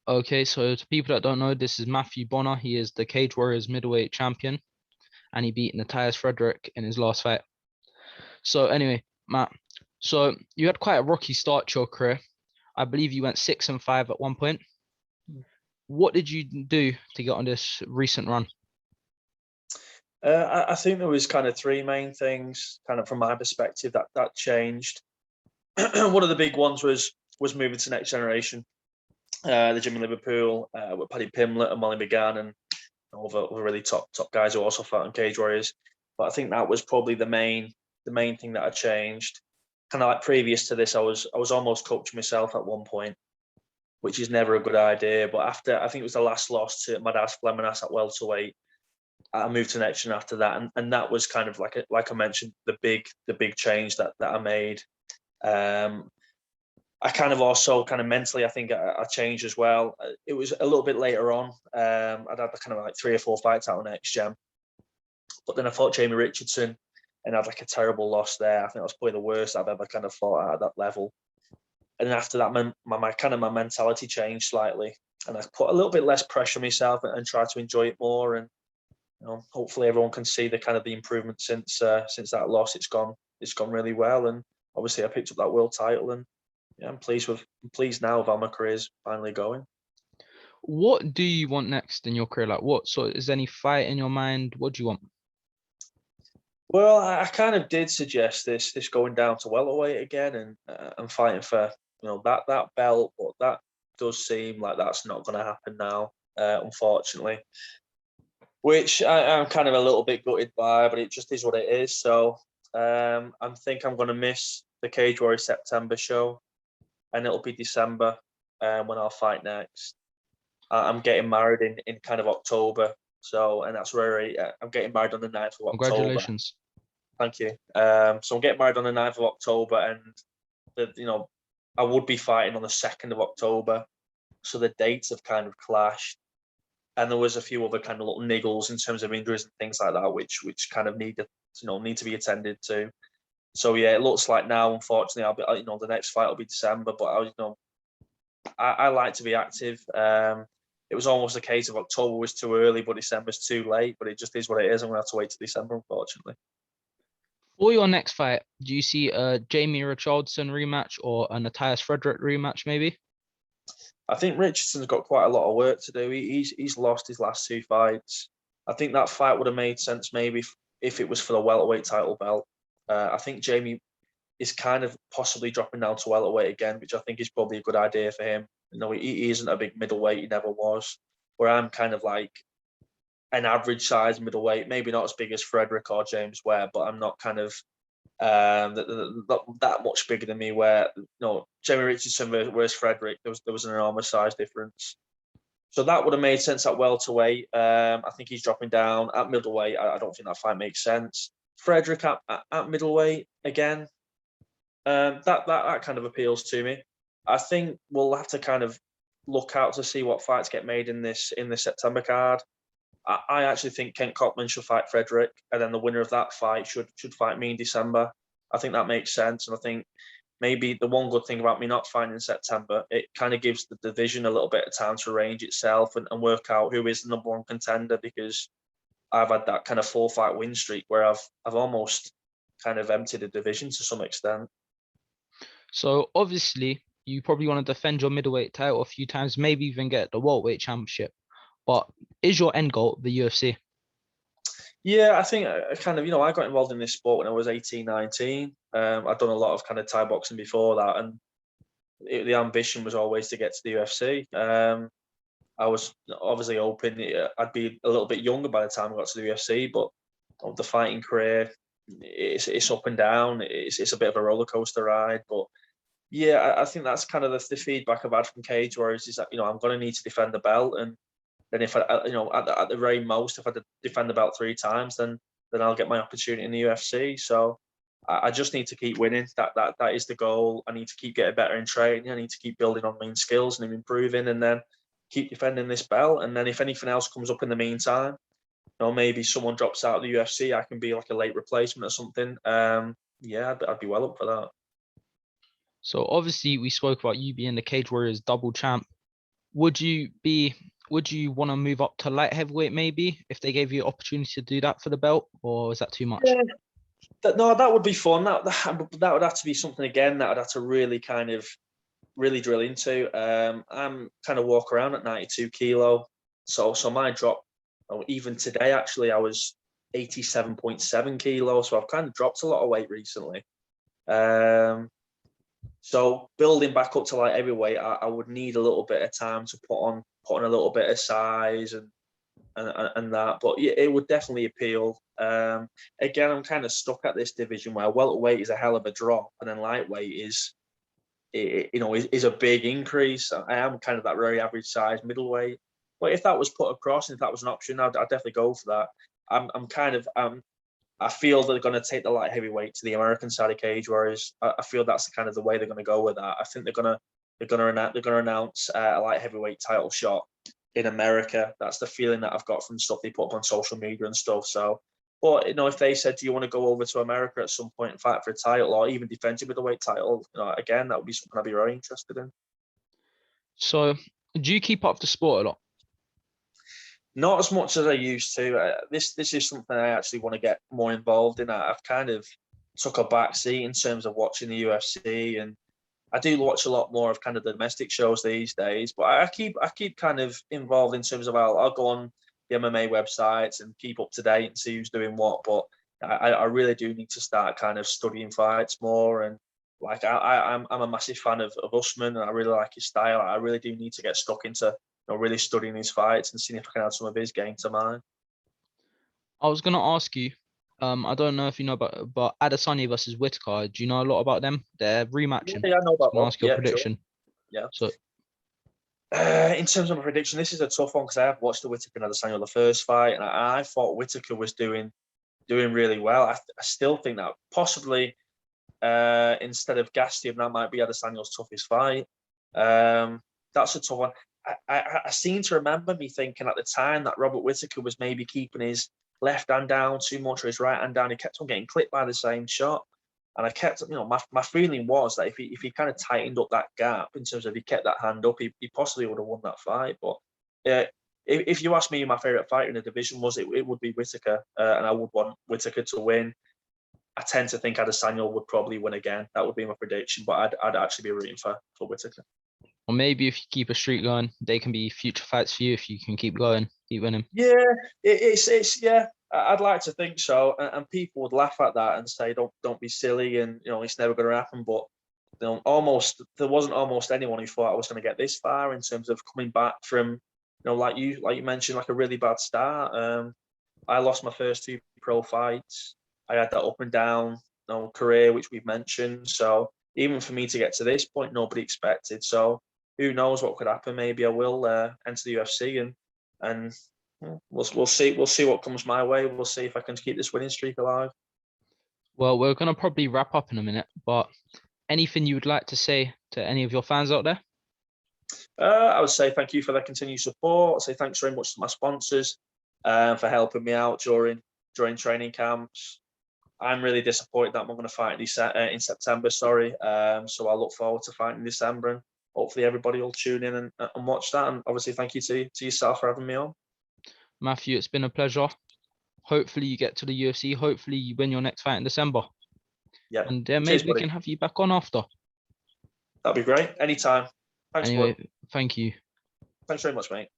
Okay, so to people that don't know, this is Matthew Bonner. He is the Cage Warriors middleweight champion, and he beat Matthias Frederick in his last fight. So anyway, Matt, so you had quite a rocky start to your career. I believe you went 6-5 at one point. What did you do to get on this recent run? I think there was kind of three main things, kind of from my perspective, that changed. One of the big ones was moving to next generation. The gym in Liverpool with Paddy Pimblett and Molly McGann and other really top guys who also fought in Cage Warriors. But I think that was probably the main thing that I changed. Kind of like previous to this, I was almost coaching myself at one point, which is never a good idea. But after, I think it was the last loss to Madas Fleminas at welterweight, I moved to next gen after that, and that was kind of like I mentioned, the big change that I made. I kind of also kind of mentally, I think I changed as well. It was a little bit later on. I'd had kind of like 3 or 4 fights out on next gen, but then I fought Jamie Richardson and had like a terrible loss there. I think that was probably the worst I've ever kind of fought at that level. And then after that, my mentality changed slightly, and I put a little bit less pressure on myself and try to enjoy it more. And hopefully everyone can see the kind of the improvement since that loss. It's gone really well, and obviously I picked up that world title, and yeah, I'm pleased now with how my career's finally going. What do you want next in your career? Like, what sort is any fight in your mind? What do you want? Well, I kind of did suggest this going down to welterweight again and fighting for that belt, but that does seem like that's not going to happen now, unfortunately. Which I'm kind of a little bit gutted by, but it just is what it is. So I think I'm going to miss the Cage Warriors September show, and it'll be December when I'll fight next. I'm getting married in kind of October, and that's where I'm getting married on the 9th of October. Congratulations. Thank you. So I'm getting married on the 9th of October, and I would be fighting on the 2nd of October. So the dates have kind of clashed. And there was a few other kind of little niggles in terms of injuries and things like that, which kind of need to be attended to. So yeah, it looks like now, unfortunately, I'll be the next fight will be December. But I like to be active. It was almost a case of October was too early, but December's too late. But it just is what it is. I'm gonna have to wait till December, unfortunately. For your next fight, do you see a Jamie Richardson rematch or a Matthias Frederick rematch, maybe? I think Richardson's got quite a lot of work to do. He's lost his last 2 fights. I think that fight would have made sense maybe if it was for the welterweight title belt. I think Jamie is kind of possibly dropping down to welterweight again, which I think is probably a good idea for him. He isn't a big middleweight. He never was. Where I'm kind of like an average size middleweight, maybe not as big as Frederick or James Ware, but I'm not kind of that much bigger than me. Where Jamie Richardson versus Frederick, there was an enormous size difference. So that would have made sense at welterweight. I think he's dropping down at middleweight. I don't think that fight makes sense. Frederick at middleweight again. That kind of appeals to me. I think we'll have to kind of look out to see what fights get made in this September card. I actually think Kent Cockman should fight Frederick, and then the winner of that fight should fight me in December. I think that makes sense, and I think maybe the one good thing about me not fighting in September, it kind of gives the division a little bit of time to arrange itself and work out who is the number one contender, because I've had that kind of 4-fight win streak where I've almost kind of emptied the division to some extent. So obviously, you probably want to defend your middleweight title a few times, maybe even get the welterweight championship. But is your end goal the UFC? Yeah, I think I got involved in this sport when I was 18, 19. I'd done a lot of kind of Thai boxing before that, and the ambition was always to get to the UFC. I was obviously hoping I'd be a little bit younger by the time I got to the UFC, but the fighting career, it's up and down. It's a bit of a roller coaster ride, but yeah, I think that's kind of the feedback I've had from Cage Warriors is that I'm going to need to defend the belt, and then if at the very most, if I defend the belt 3 times, then I'll get my opportunity in the UFC. So I just need to keep winning. That is the goal. I need to keep getting better in training. I need to keep building on my skills and improving, and then keep defending this belt. And then if anything else comes up in the meantime, maybe someone drops out of the UFC, I can be like a late replacement or something. Yeah, I'd be well up for that. So obviously, we spoke about you being the Cage Warriors double champ. would you want to move up to light heavyweight maybe if they gave you an opportunity to do that for the belt, or is that too much? Yeah, no, that would be fun. That would have to be something again that I'd have to really kind of really drill into. I'm kind of walk around at 92 kilo, so my drop. Even today, actually, I was 87.7 kilos, so I've kind of dropped a lot of weight recently. So building back up to light heavyweight, I would need a little bit of time to put on a little bit of size and that. But yeah, it would definitely appeal. Again, I'm kind of stuck at this division where welterweight is a hell of a drop, and then lightweight is a big increase. I am kind of that very average size middleweight. But if that was put across and if that was an option, I'd definitely go for that. I feel they're going to take the light heavyweight to the American side of cage, whereas I feel that's kind of the way they're going to go with that. I think they're going to announce a light heavyweight title shot in America. That's the feeling that I've got from stuff they put up on social media and stuff. So, but if they said, "Do you want to go over to America at some point and fight for a title, or even defend it with a weight title?" Again, that would be something I'd be very interested in. So, do you keep up the sport a lot? Not as much as I used to. This is something I actually want to get more involved in. I've kind of took a back seat in terms of watching the UFC, and I do watch a lot more of kind of the domestic shows these days. But I keep kind of involved in terms of I'll go on the MMA websites and keep up to date and see who's doing what. But I really do need to start kind of studying fights more. And like I'm a massive fan of Usman, and I really like his style. I really do need to get stuck into really studying his fights and seeing if I can add some of his game to mine. I was gonna ask you. I don't know if you know about Adesanya versus Whittaker. Do you know a lot about them? They're rematching. Yeah, I know I was about gonna that. ask your Yeah, prediction. sure. Yeah. So, In terms of my prediction, this is a tough one because I have watched the Whittaker and Adesanya the first fight, and I thought Whittaker was doing really well. I still think that possibly instead of Gastelum, that might be Adesanya's toughest fight. That's a tough one. I seem to remember me thinking at the time that Robert Whittaker was maybe keeping his left hand down too much or his right hand down. He kept on getting clipped by the same shot. And I kept, my feeling was that if he kind of tightened up that gap in terms of he kept that hand up, he possibly would have won that fight. But if you ask me who my favourite fighter in the division was, it would be Whittaker. And I would want Whittaker to win. I tend to think Adesanya would probably win again. That would be my prediction. But I'd actually be rooting for Whittaker. or maybe if you keep a streak going, they can be future fights for you if you can keep going, keep winning. Yeah, it's yeah. I'd like to think so, and people would laugh at that and say, "Don't be silly," and it's never going to happen. But there wasn't almost anyone who thought I was going to get this far in terms of coming back from, like you mentioned, like a really bad start. I lost my first two pro fights. I had that up and down career, which we've mentioned. So even for me to get to this point, nobody expected. So who knows what could happen? Maybe I will enter the UFC and we'll see what comes my way. We'll see if I can keep this winning streak alive. Well, we're gonna probably wrap up in a minute, but anything you would like to say to any of your fans out there? I would say thank you for their continued support. I'd say thanks very much to my sponsors for helping me out during training camps. I'm really disappointed that I'm not going to fight in September. Sorry. So I look forward to fighting in December, and hopefully everybody will tune in and watch that. And obviously, thank you to yourself for having me on. Matthew, it's been a pleasure. Hopefully you get to the UFC. Hopefully you win your next fight in December. Yeah. And maybe Cheers, we buddy. can have you back on after. That'd be great. Anytime. Thanks, Anyway, bud. thank you. Thanks very much, mate.